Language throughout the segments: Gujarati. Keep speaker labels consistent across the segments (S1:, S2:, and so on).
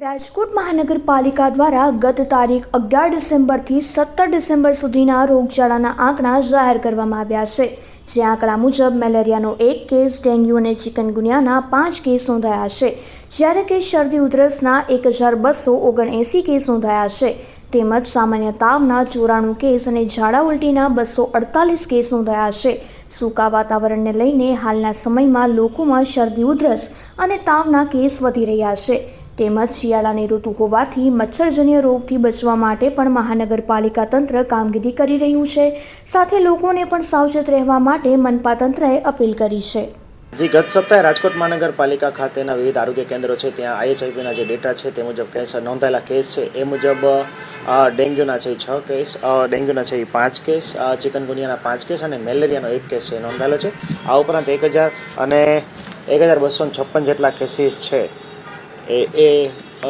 S1: રાજકોટ મહાનગરપાલિકા દ્વારા ગત તારીખ 11 ડિસેમ્બરથી 17 ડિસેમ્બર સુધીના રોગચાળાના આંકડા જાહેર કરવામાં આવ્યા છે. જે આંકડા મુજબ મેલેરિયાનો 1 કેસ, ડેન્ગ્યુ અને ચિકનગુનિયાના 5 કેસ નોંધાયા છે, જ્યારે કે શરદી ઉધરસના 1279 કેસ નોંધાયા છે. તેમજ સામાન્ય તાવના 94 કેસ અને ઝાડા ઉલટીના 248 કેસ નોંધાયા છે. સૂકા વાતાવરણને લઈને હાલના સમયમાં લોકોમાં શરદી ઉધરસ અને તાવના કેસ વધી રહ્યા છે. તેમજ શિયાળાની ઋતુ હોવાથી મચ્છરજન્ય રોગથી બચવા માટે પણ મહાનગરપાલિકા તંત્ર કામગીરી કરી રહ્યું છે. સાથે લોકોને પણ સાવચેત રહેવા માટે મનપા તંત્રએ અપીલ કરી છે.
S2: ગત સપ્તાહે રાજકોટ મહાનગરપાલિકા ખાતેના વિવિધ આરોગ્ય કેન્દ્રો છે ત્યાં IHIPના જે ડેટા છે તે મુજબ કેસ નોંધાયેલા કેસ છે એ મુજબ ડેન્ગ્યુના છે 6 કેસ, ડેન્ગ્યુના છે 5 કેસ, ચિકનગુનિયાના 5 કેસ અને મેલેરિયાનો 1 કેસ છે નોંધાયેલો છે. આ ઉપરાંત 1256 જેટલા કેસીસ છે એ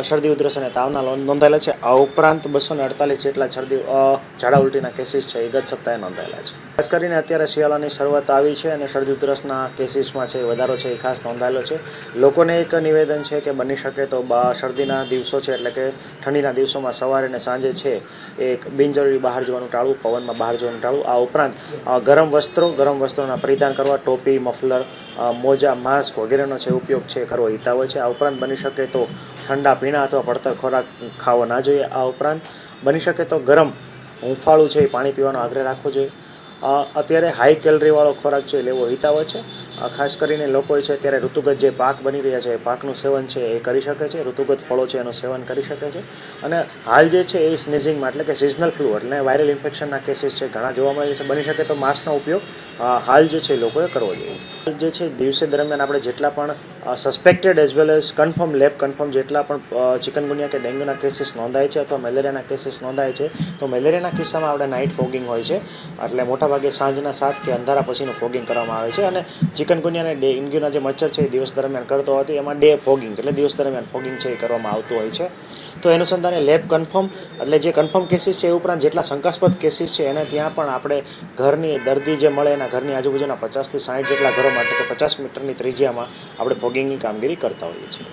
S2: શરદી ઉધરસ અને તાવના નોંધાયેલા છે. આ ઉપરાંત 248 જેટલા ઝાડા ઉલટીના કેસીસ છે એ ગત સપ્તાહે નોંધાયેલા છે. ખાસ કરીને અત્યારે શિયાળાની શરૂઆત આવી છે અને શરદી ઉધરસના કેસીસમાં છે વધારો છે એ ખાસ નોંધાયેલો છે. લોકોને એક નિવેદન છે કે બની શકે તો શરદીના દિવસો છે એટલે કે ઠંડીના દિવસોમાં સવારે અને સાંજે છે એ બિનજરૂરી બહાર જવાનું ટાળવું, પવનમાં બહાર જવાનું ટાળવું. આ ઉપરાંત ગરમ વસ્ત્રોના પરિધાન કરવા, ટોપી, મફલર, મોજા, માસ્ક વગેરેનો છે ઉપયોગ છે કરવો હિતાવહ છે. આ ઉપરાંત બની શકે તો ઠંડા પીણા અથવા પડતર ખોરાક ખાવો ના જોઈએ. આ ઉપરાંત બની શકે તો ગરમ હૂંફાળું છે એ પાણી પીવાનો આગ્રહ રાખવો જોઈએ. અત્યારે હાઈ કેલરીવાળો ખોરાક છે લેવો હિતાવહ છે. ખાસ કરીને લોકો છે અત્યારે ઋતુગત જે પાક બની રહ્યા છે એ પાકનું સેવન છે એ કરી શકે છે. ઋતુગત ફળો છે એનું સેવન કરી શકે છે. અને હાલ જે છે એ સ્નીઝિંગમાં એટલે કે સિઝનલ ફ્લૂ એટલે વાયરલ ઇન્ફેક્શનના કેસીસ છે ઘણા જોવા મળે છે. બની શકે તો માસ્કનો ઉપયોગ હાલ જે છે લોકોએ કરવો જોઈએ. જે છે દિવસે દરમિયાન આપણે જેટલા પણ suspected as well as lab confirm જેટલા પણ ચિકનગુનિયા કે ડેન્ગ્યુના કેસીસ નોંધાય છે અથવા મેલેરિયાના કેસીસ નોંધાય છે તો મેલેરિયાના કિસ્સામાં આપણે નાઇટ ફોગિંગ હોય છે એટલે મોટાભાગે સાંજના 7 કે અંધારા પછીનું ફોગિંગ કરવામાં આવે છે. અને ચિકનગુનિયા અને ડેન્ગ્યુના જે મચ્છર છે એ દિવસ દરમિયાન કરતો હોવાથી એમાં ડે ફોગિંગ એટલે દિવસ દરમિયાન ફોગિંગ છે એ કરવામાં આવતું હોય છે. તો એનું સંધાને લેબ કન્ફર્મ એટલે જે કન્ફર્મ કેસીસ છે એ ઉપરાંત જેટલા શંકાસ્પદ કેસીસ છે એને ત્યાં પણ આપણે ઘરની દર્દી જે મળે એના ઘરની આજુબાજુના 50 થી 60 જેટલા ઘરોમાં એટલે કે 50 મીટરની ત્રિજ્યામાં આપણે ફોગિંગની કામગીરી કરતા હોઈએ છીએ.